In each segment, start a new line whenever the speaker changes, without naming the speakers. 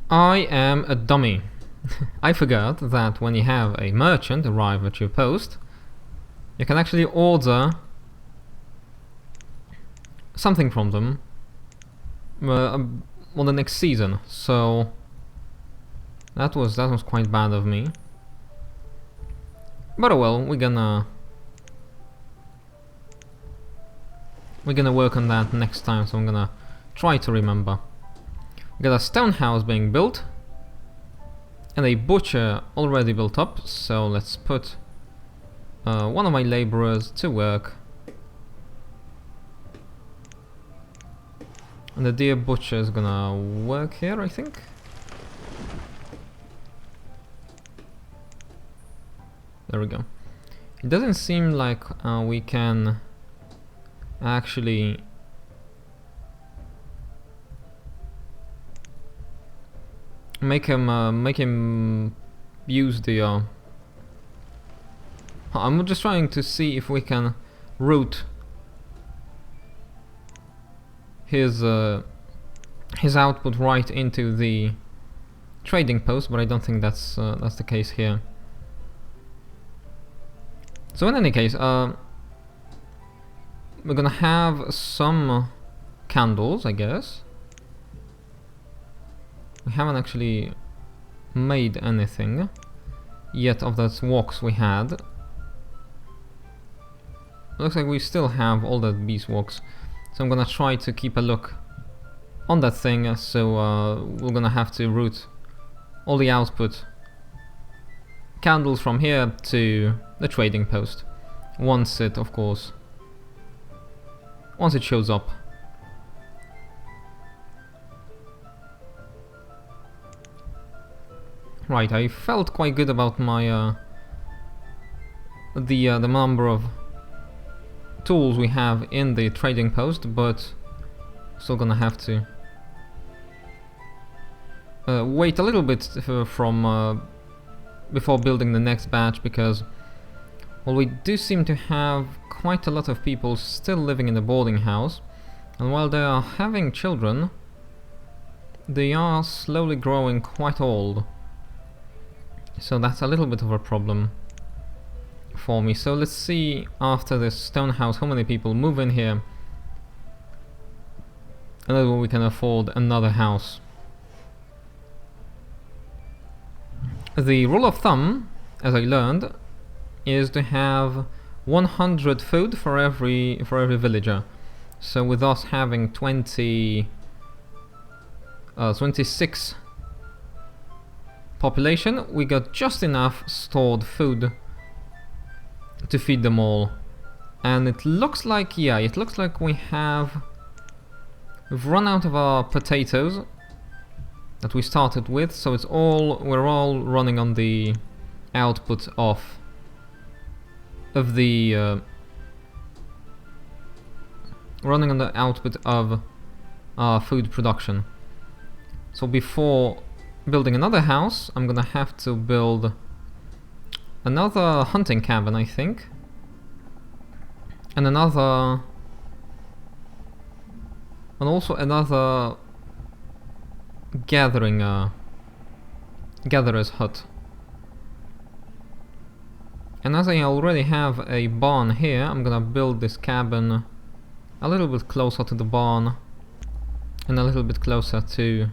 I am a dummy. I forgot that when you have a merchant arrive at your post, you can actually order something from them on the next season. So that was quite bad of me. But oh well, we're gonna work on that next time. So I'm gonna try to remember. We got a stone house being built and a butcher already built up, so let's put one of my laborers to work. And the deer butcher is gonna work here, I think. There we go. It doesn't seem like we can actually make him use the I'm just trying to see if we can route his output right into the trading post, but I don't think that's the case here. So in any case, we're gonna have some candles, I guess. We haven't actually made anything yet of those walks we had. Looks like we still have all the beeswax, so I'm gonna try to keep a look on that thing. So we're gonna have to route all the output candles from here to the trading post once it, of course, once it shows up. Right, I felt quite good about my the number of tools we have in the trading post, but still gonna have to wait a little bit from before building the next batch, because well, we do seem to have quite a lot of people still living in the boarding house, and while they are having children, they are slowly growing quite old. So that's a little bit of a problem for me. So let's see after this stone house how many people move in here, and then we can afford another house. The rule of thumb, as I learned, is to have 100 food for every villager. So with us having 26 population, we got just enough stored food to feed them all. And it looks like, yeah, it looks like we've run out of our potatoes that we started with, so we're all running on the output of the running on the output of our food production. So before building another house, I'm gonna have to build another hunting cabin, I think, and also another gatherer's hut. And as I already have a barn here, I'm gonna build this cabin a little bit closer to the barn and a little bit closer to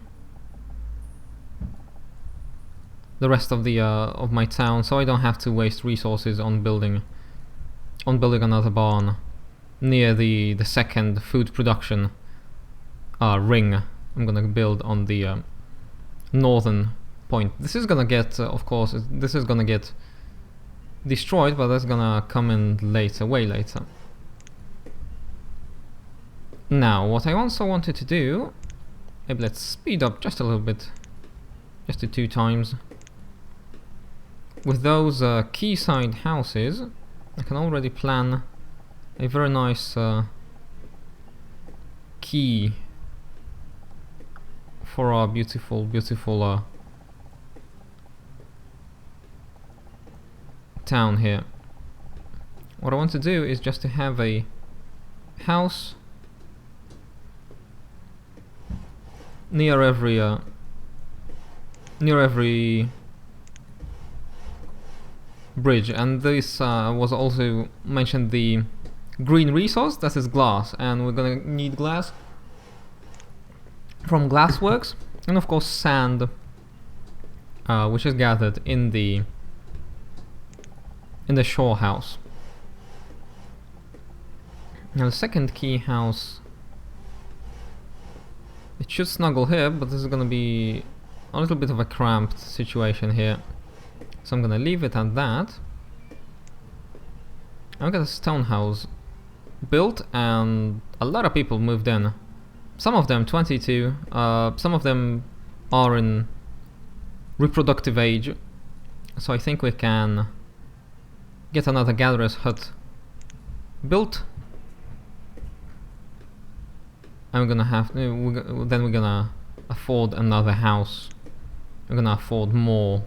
the rest of the of my town, so I don't have to waste resources on building another barn near the second food production ring I'm gonna build on the northern point. This is gonna get, of course, this is gonna get destroyed, but that's gonna come in later, way later. Now, what I also wanted to do, maybe let's speed up just a little bit, just to 2 times. With those quayside houses, I can already plan a very nice quay for our beautiful town here. What I want to do is just to have a house near every near every bridge. And this was also mentioned, the green resource, that is glass, and we're gonna need glass from glassworks, and of course sand, which is gathered in the shore house. Now the second key house, it should snuggle here, but this is gonna be a little bit of a cramped situation here, so I'm gonna leave it at that. I've got a stone house built, and a lot of people moved in. Some of them 22, some of them are in reproductive age, so I think we can get another gatherer's hut built, and we're gonna have then we're gonna afford another house. We're gonna afford more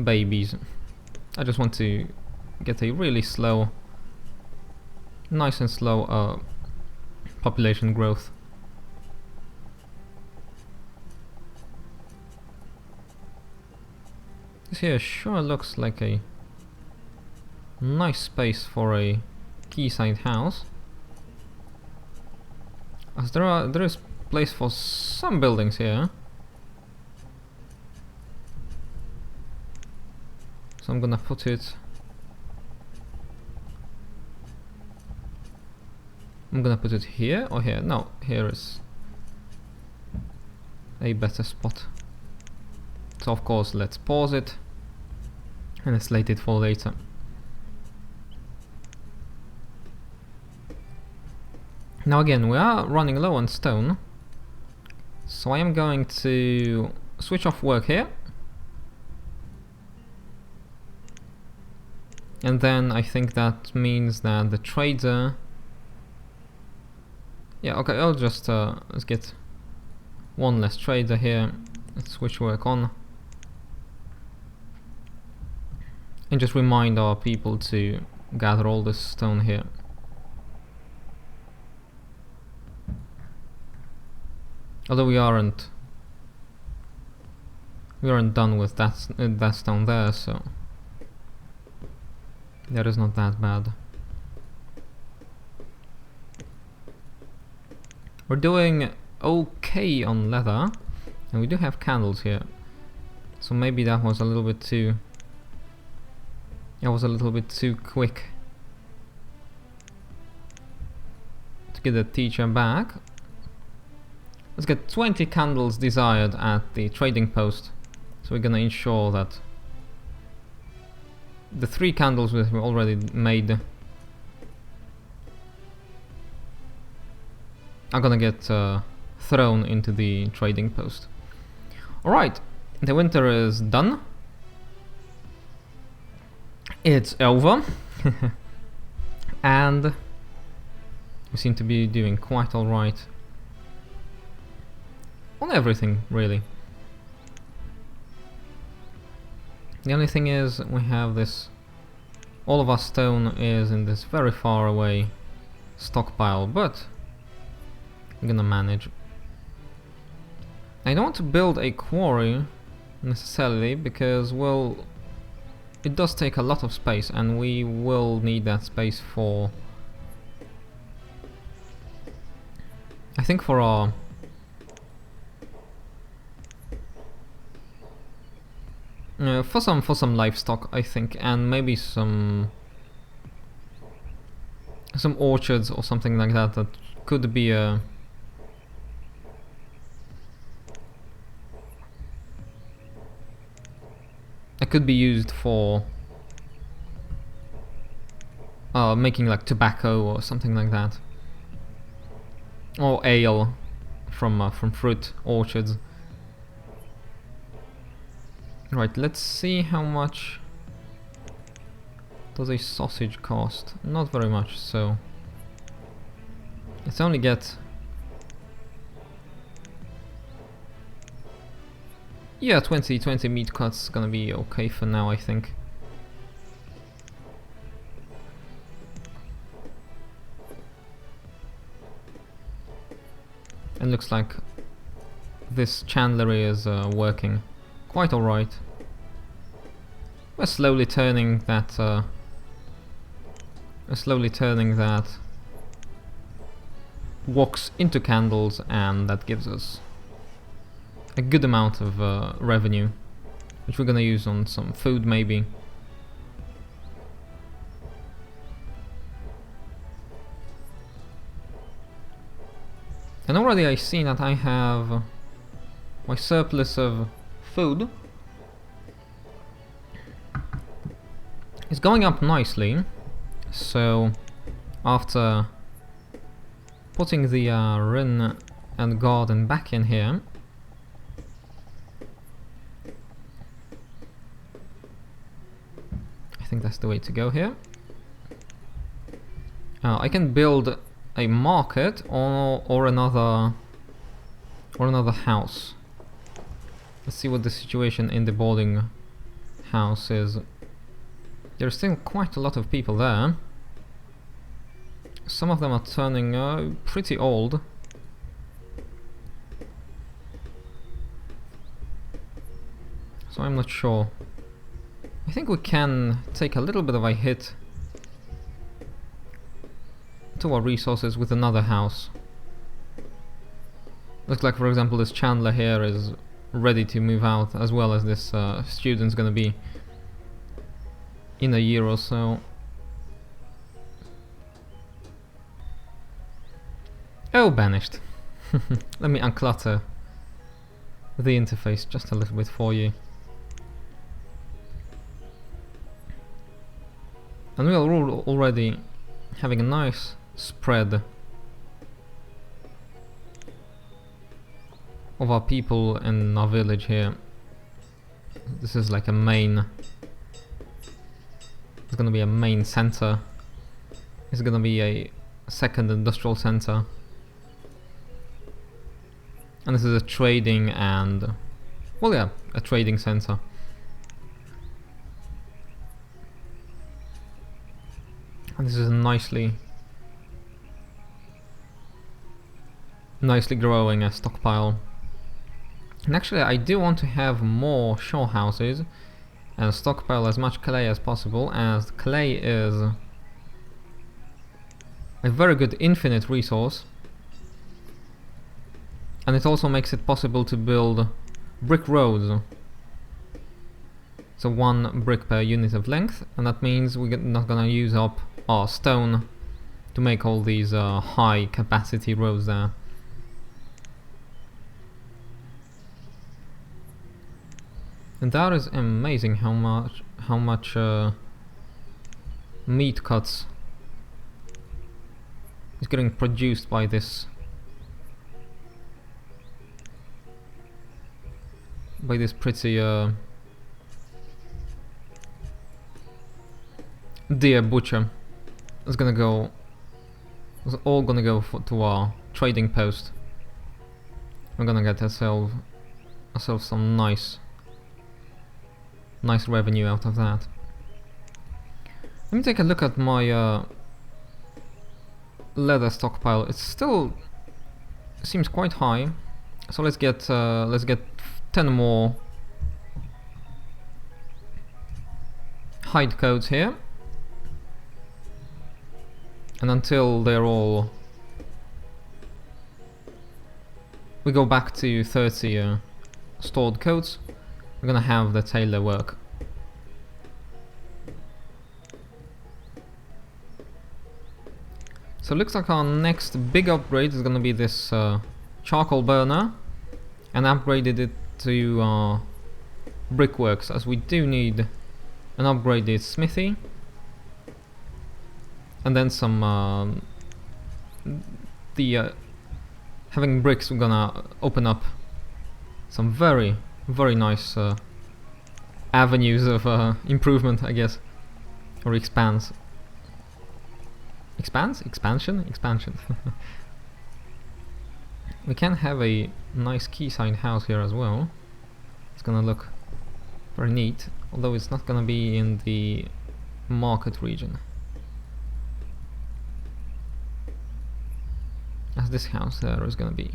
babies. I just want to get a really slow, nice and slow population growth. This here sure looks like a nice space for a quayside house, as there is place for some buildings here. So I'm gonna put it. I'm gonna put it here or here. No, here is a better spot. So of course let's pause it and slate it for later. Now again, we are running low on stone, so I am going to switch off work here, and then I think that means that the trader, yeah, okay, I'll just let's get one less trader here. Let's switch work on and just remind our people to gather all this stone here. Although we aren't done with that stone there, so that is not that bad. We're doing okay on leather, and we do have candles here, so maybe that was a little bit too. That was a little bit too quick to get the teacher back. Let's get 20 candles desired at the trading post, so we're gonna ensure that the 3 candles we already made are gonna get thrown into the trading post. Alright, the winter is done. It's over. And we seem to be doing quite alright on everything, really. The only thing is, we have this, all of our stone is in this very far away stockpile, but we're gonna manage. I don't want to build a quarry necessarily, because, well, it does take a lot of space, and we will need that space for, I think, for our for some livestock, I think, and maybe some orchards or something like that. That could be a could be used for making like tobacco or something like that, or ale from fruit orchards. Right, let's see how much does a sausage cost. Not very much, so let's only get, yeah, 20 meat cuts gonna be okay for now, I think. And looks like this chandlery is working. quite alright. We're slowly turning that wax into candles, and that gives us a good amount of revenue, which we're gonna use on some food maybe. And already I see that I have my surplus of food is going up nicely. So after putting the wren and garden back in here, I think that's the way to go here. I can build a market or another house. Let's see what the situation in the boarding house is. There's still quite a lot of people there. Some of them are turning pretty old. So I'm not sure. I think we can take a little bit of a hit to our resources with another house. Looks like, for example, this chandler here is ready to move out, as well as this student's gonna be in a year or so. Oh, Banished. Let me unclutter the interface just a little bit for you. And we are already having a nice spread of our people in our village here. This is like a main... It's gonna be a main center. It's gonna be a second industrial center. And this is a trading and... well, yeah, a trading center. And this is nicely growing a stockpile. And actually I do want to have more shore houses and stockpile as much clay as possible, as clay is a very good infinite resource, and it also makes it possible to build brick roads. So 1 brick per unit of length, and that means we're not gonna use up our stone to make all these high capacity roads there. And that is amazing how much meat cuts is getting produced by this pretty deer butcher. It's all gonna go to our trading post. We're gonna get ourselves some nice revenue out of that. Let me take a look at my leather stockpile. It still seems quite high, so let's get 10 more hide coats here, and until they're all, we go back to 30 stored coats. We're gonna have the tailor work. So it looks like our next big upgrade is gonna be this charcoal burner, and upgraded it to brickworks, as we do need an upgraded smithy, and then some having bricks, we're gonna open up some very nice avenues of improvement, I guess, or expansion. We can have a nice quayside house here as well. It's gonna look very neat, although it's not gonna be in the market region, as this house there is gonna be.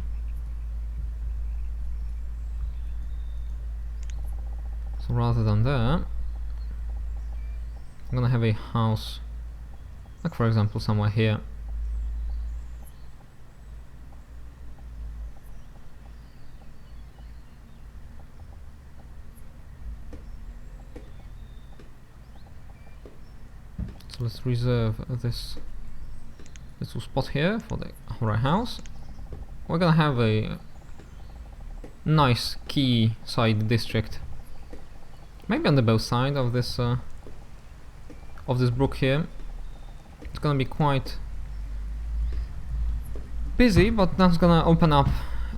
So rather than there, I'm gonna have a house, like for example somewhere here. So let's reserve this little spot here for the right house. We're gonna have a nice quayside district, maybe on the both sides of this brook here. It's gonna be quite busy, but that's gonna open up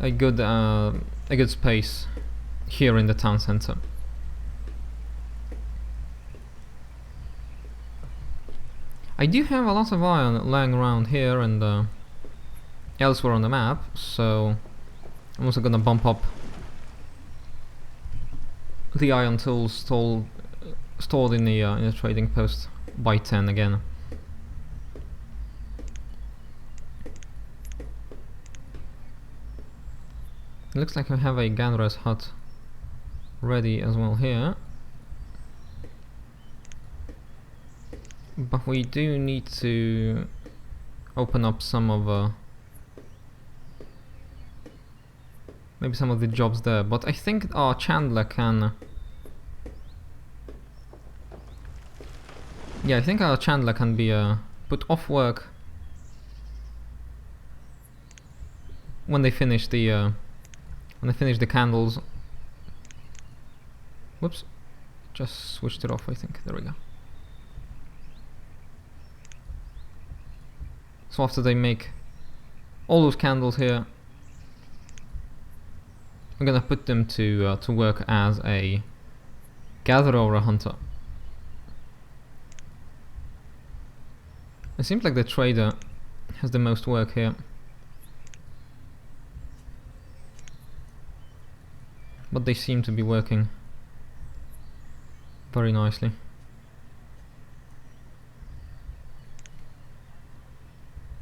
a good space here in the town center. I do have a lot of iron lying around here and elsewhere on the map, so I'm also gonna bump up the iron tools stored in the trading post by 10 again. It looks like I have a gatherer's hut ready as well here, but we do need to open up some of maybe some of the jobs there, but I think our chandler can... Yeah, I think our chandler can be put off work when they finish the candles. Whoops, just switched it off, I think. There we go. So after they make all those candles here, I'm gonna put them to work as a gatherer or a hunter. It seems like the trader has the most work here, but they seem to be working very nicely.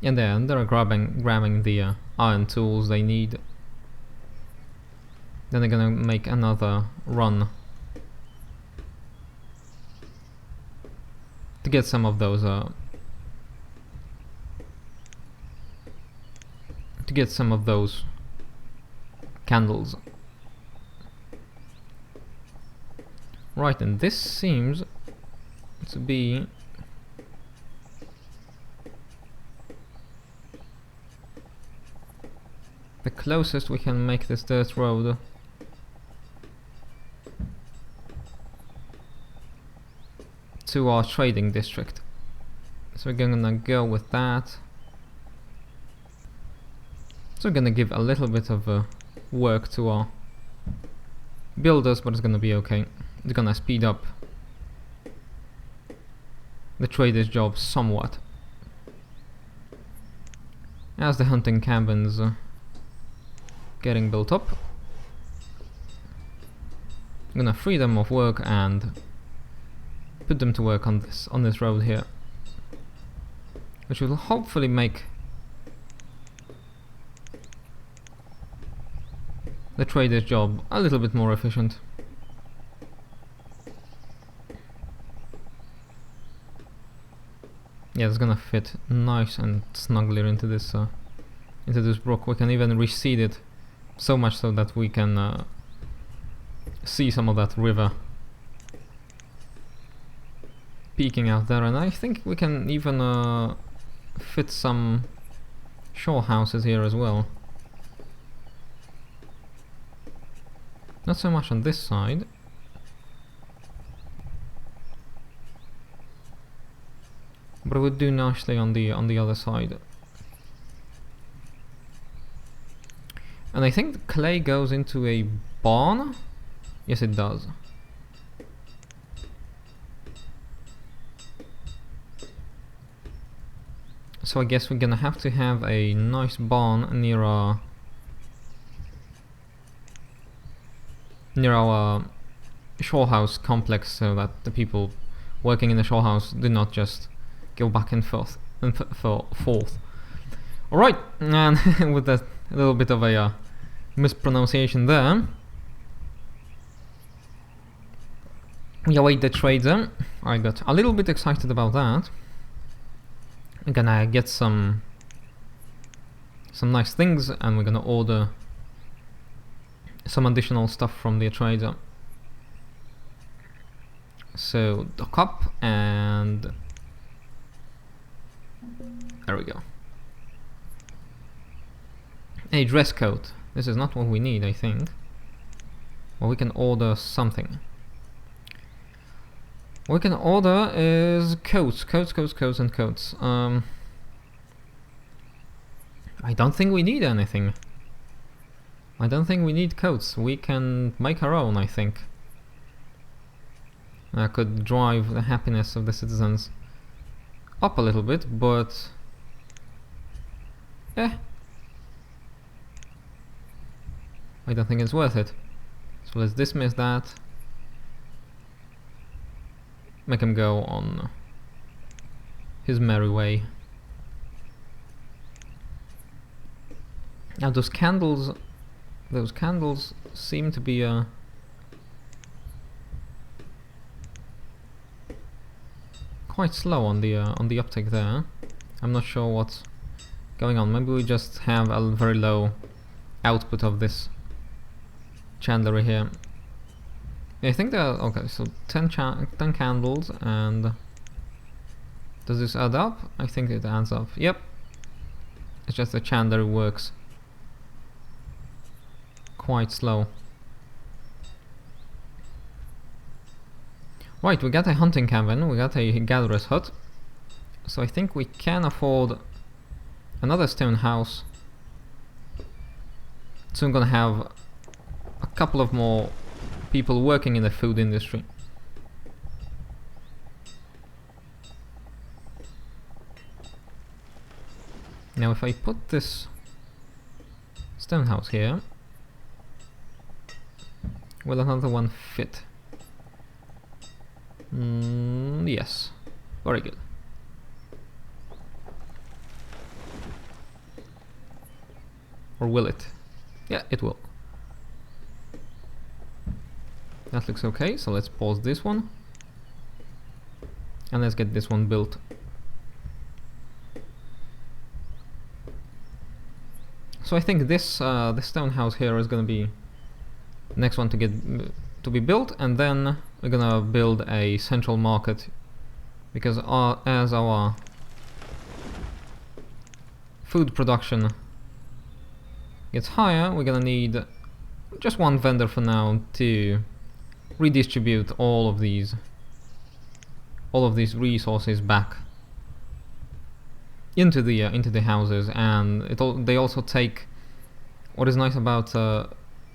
And they're grabbing the iron tools they need. Then they're gonna make another run to get some of those candles. Right, and this seems to be the closest we can make this dirt road to our trading district. So we're gonna go with that. So we're gonna give a little bit of work to our builders, but it's gonna be okay. It's gonna speed up the trader's job somewhat. As the hunting cabins getting built up, I'm gonna free them of work and put them to work on this road here, which will hopefully make the trader's job a little bit more efficient. Yeah, it's gonna fit nice and snugly into this brook. We can even reseed it so much so that we can see some of that river peeking out there, and I think we can even fit some shore houses here as well. Not so much on this side, but it would do nicely on the other side. And I think the clay goes into a barn. Yes, it does. So I guess we're gonna have to have a nice barn near our shore house complex, so that the people working in the shore house do not just go back and forth. Alright, and with that a little bit of a mispronunciation there, We await the trader. I got a little bit excited about that. We're gonna get some nice things, and we're gonna order some additional stuff from the trader. So dock up, and there we go. A dress code. This is not what we need, I think. Well, we can order something. What we can order is coats, and coats. I don't think we need anything. I don't think we need coats. We can make our own, I think. I could drive the happiness of the citizens up a little bit, but I don't think it's worth it. So let's dismiss that. Make him go on his merry way. Now those candles seem to be quite slow on the uptake there. I'm not sure what's going on. Maybe we just have a very low output of this chandlery here. I think there are, okay, so 10 candles, and does this add up? I think it adds up. Yep. It's just the chandlery works quite slow. Right, we got a hunting cabin, we got a gatherer's hut, so I think we can afford another stone house. Soon gonna have a couple of more people working in the food industry. Now if I put this stone house here, will another one fit? Yes, very good. Or will it? Yeah, it will. That looks okay, so let's pause this one. And let's get this one built. So I think this stone house here is gonna be the next one to be built, and then we're gonna build a central market, because as our food production gets higher, we're gonna need just one vendor for now to redistribute all of these resources back into the houses. And they also take, what is nice about the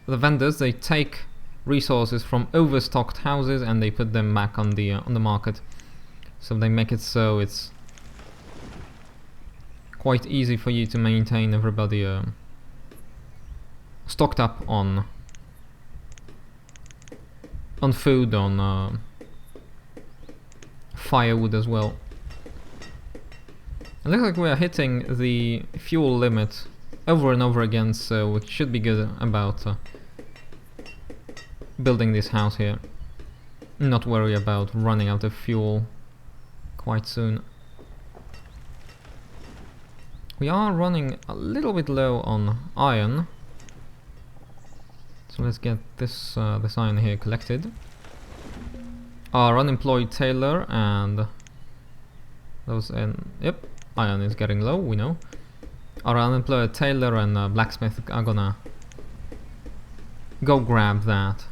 vendors, they take resources from overstocked houses and they put them back on the market. So they make it so it's quite easy for you to maintain everybody stocked up on food, on firewood as well. It looks like we are hitting the fuel limit over and over again, so we should be good about building this house here. Not worry about running out of fuel quite soon. We are running a little bit low on iron, so let's get this iron here collected. Our unemployed tailor and those, and yep, iron is getting low, we know. Our unemployed tailor and blacksmith are gonna go grab that.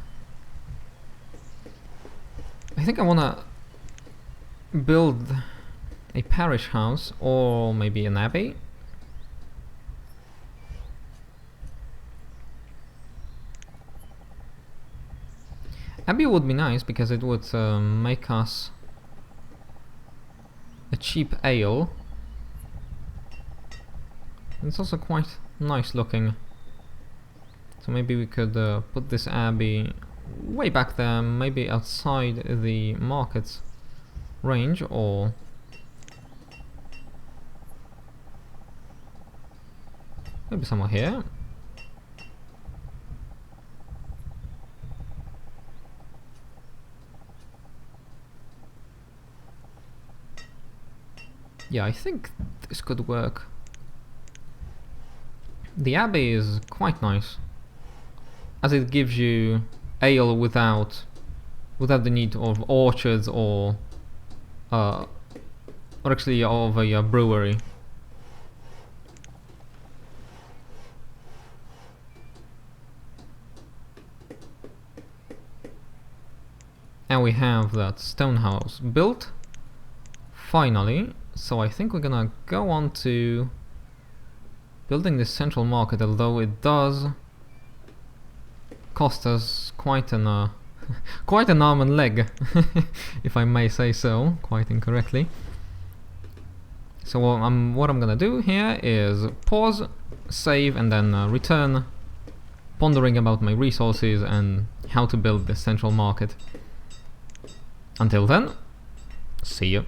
I think I wanna build a parish house, or maybe an abbey. Abbey would be nice because it would make us a cheap ale. It's also quite nice looking. So maybe we could put this abbey way back there, maybe outside the market's range, or maybe somewhere here. Yeah, I think this could work. The abbey is quite nice, as it gives you ale without the need of orchards or actually of a brewery. And we have that stone house built finally, so I think we're gonna go on to building this central market, although it does cost us quite an quite an arm and leg, if I may say so, quite incorrectly. So what I'm gonna do here is pause, save, and then return, pondering about my resources and how to build this central market. Until then, see you.